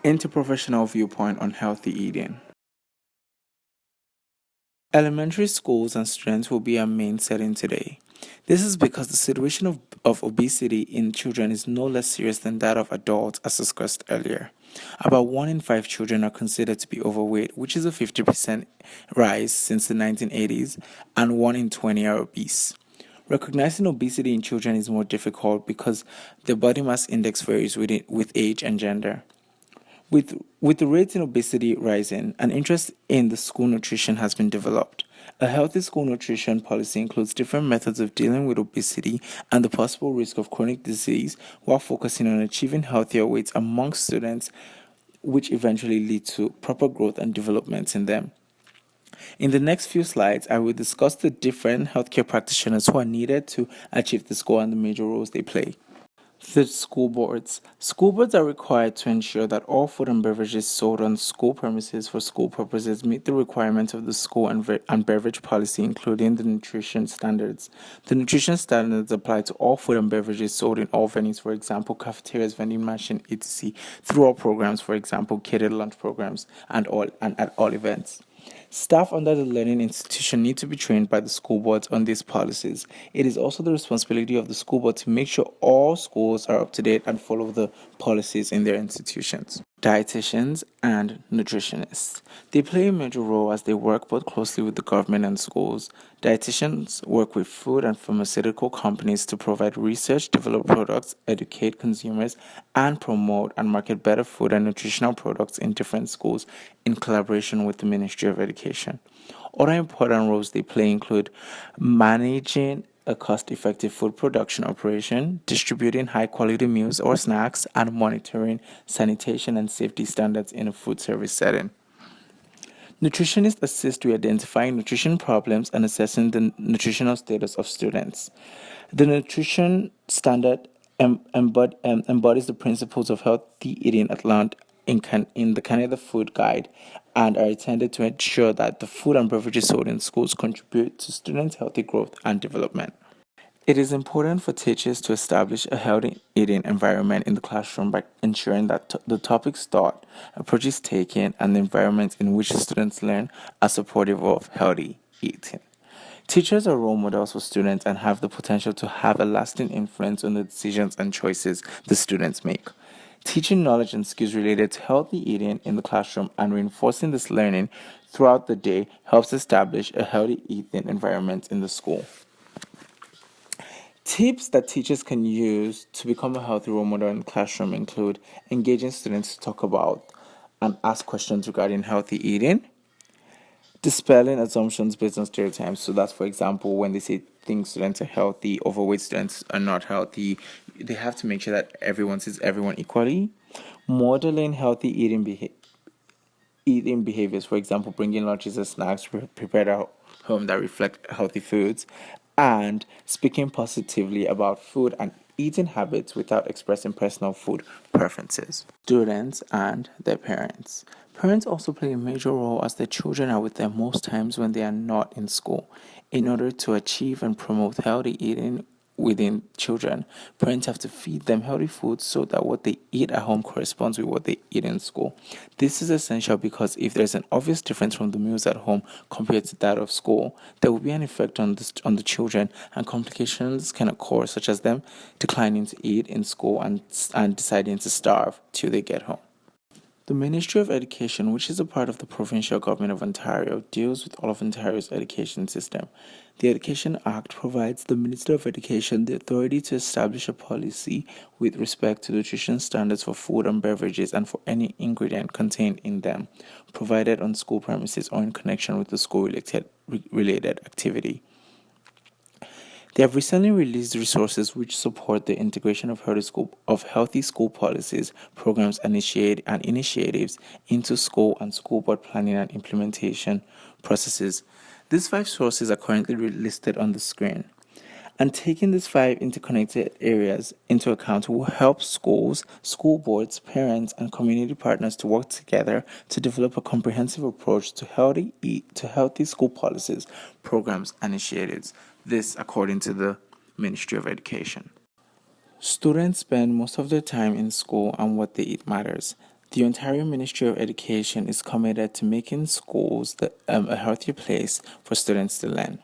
Interprofessional viewpoint on healthy eating. Elementary schools and students will be our main setting today. This is because the situation of obesity in children is no less serious than that of adults, as discussed earlier. About 1 in 5 children are considered to be overweight, which is a 50% rise since the 1980s, and 1 in 20 are obese. Recognizing obesity in children is more difficult because the body mass index varies with age and gender. With the rates in obesity rising, an interest in the school nutrition has been developed. A healthy school nutrition policy includes different methods of dealing with obesity and the possible risk of chronic disease while focusing on achieving healthier weights amongst students, which eventually lead to proper growth and development in them. In the next few slides, I will discuss the different healthcare practitioners who are needed to achieve this goal and the major roles they play. The school boards. School boards are required to ensure that all food and beverages sold on school premises for school purposes meet the requirements of the school and beverage policy, including the nutrition standards. The nutrition standards apply to all food and beverages sold in all venues, for example, cafeterias, vending machines, etc., through all programs, for example, catered lunch programs, and at all events. Staff under the learning institution need to be trained by the school boards on these policies. It is also the responsibility of the school board to make sure all schools are up to date and follow the policies in their institutions. Dietitians and nutritionists. They play a major role as they work both closely with the government and schools. Dietitians work with food and pharmaceutical companies to provide research, develop products, educate consumers, and promote and market better food and nutritional products in different schools in collaboration with the Ministry of Education. Other important roles they play include managing a cost-effective food production operation, distributing high-quality meals or snacks, and monitoring sanitation and safety standards in a food service setting. Nutritionists assist with identifying nutrition problems and assessing the nutritional status of students. The nutrition standard embodies the principles of healthy eating outlined in the Canada Food Guide and are intended to ensure that the food and beverages sold in schools contribute to students' healthy growth and development. It is important for teachers to establish a healthy eating environment in the classroom by ensuring that the topics taught, approaches taken, and the environment in which students learn are supportive of healthy eating. Teachers are role models for students and have the potential to have a lasting influence on the decisions and choices the students make. Teaching knowledge and skills related to healthy eating in the classroom and reinforcing this learning throughout the day helps establish a healthy eating environment in the school. Tips that teachers can use to become a healthy role model in the classroom include engaging students to talk about and ask questions regarding healthy eating, dispelling assumptions based on stereotypes. So that's, for example, when they say things students are healthy, overweight students are not healthy, they have to make sure that everyone sees everyone equally. Modeling healthy eating behaviors, for example, bringing lunches and snacks prepared at home that reflect healthy foods, and speaking positively about food and eating habits without expressing personal food preferences. Students and their parents. Parents also play a major role as their children are with them most times when they are not in school. In order to achieve and promote healthy eating within children, parents have to feed them healthy foods so that what they eat at home corresponds with what they eat in school. This is essential because if there's an obvious difference from the meals at home compared to that of school, there will be an effect on the children, and complications can occur, such as them declining to eat in school and deciding to starve till they get home. The Ministry of Education, which is a part of the provincial government of Ontario, deals with all of Ontario's education system. The Education Act provides the Minister of Education the authority to establish a policy with respect to nutrition standards for food and beverages and for any ingredient contained in them, provided on school premises or in connection with the school-related activity. They have recently released resources which support the integration of healthy school policies, programs, and initiatives into school and school board planning and implementation processes. These 5 sources are currently listed on the screen. And taking these 5 interconnected areas into account will help schools, school boards, parents, and community partners to work together to develop a comprehensive approach to healthy school policies, programs, and initiatives. This, according to the Ministry of Education. Students spend most of their time in school, and what they eat matters. The Ontario Ministry of Education is committed to making schools a healthier place for students to learn.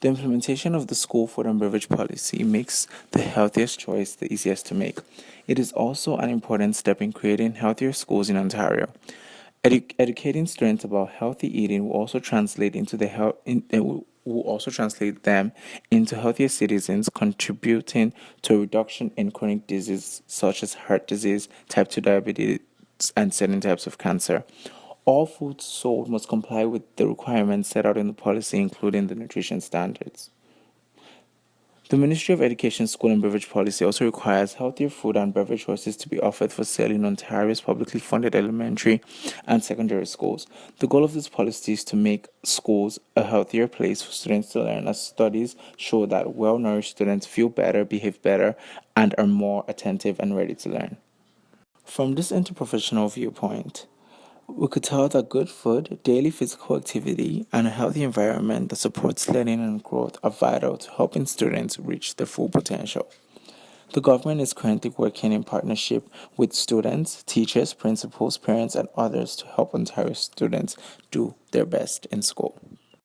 The implementation of the school food and beverage policy makes the healthiest choice the easiest to make. It is also an important step in creating healthier schools in Ontario. Educating students about healthy eating will also translate into will also translate them into healthier citizens, contributing to a reduction in chronic diseases such as heart disease, type 2 diabetes, and certain types of cancer. All foods sold must comply with the requirements set out in the policy, including the nutrition standards. The Ministry of Education School and Beverage Policy also requires healthier food and beverage choices to be offered for sale in Ontario's publicly funded elementary and secondary schools. The goal of this policy is to make schools a healthier place for students to learn, as studies show that well-nourished students feel better, behave better, and are more attentive and ready to learn. From this interprofessional viewpoint, we could tell that good food, daily physical activity, and a healthy environment that supports learning and growth are vital to helping students reach their full potential. The government is currently working in partnership with students, teachers, principals, parents, and others to help Ontario students do their best in school.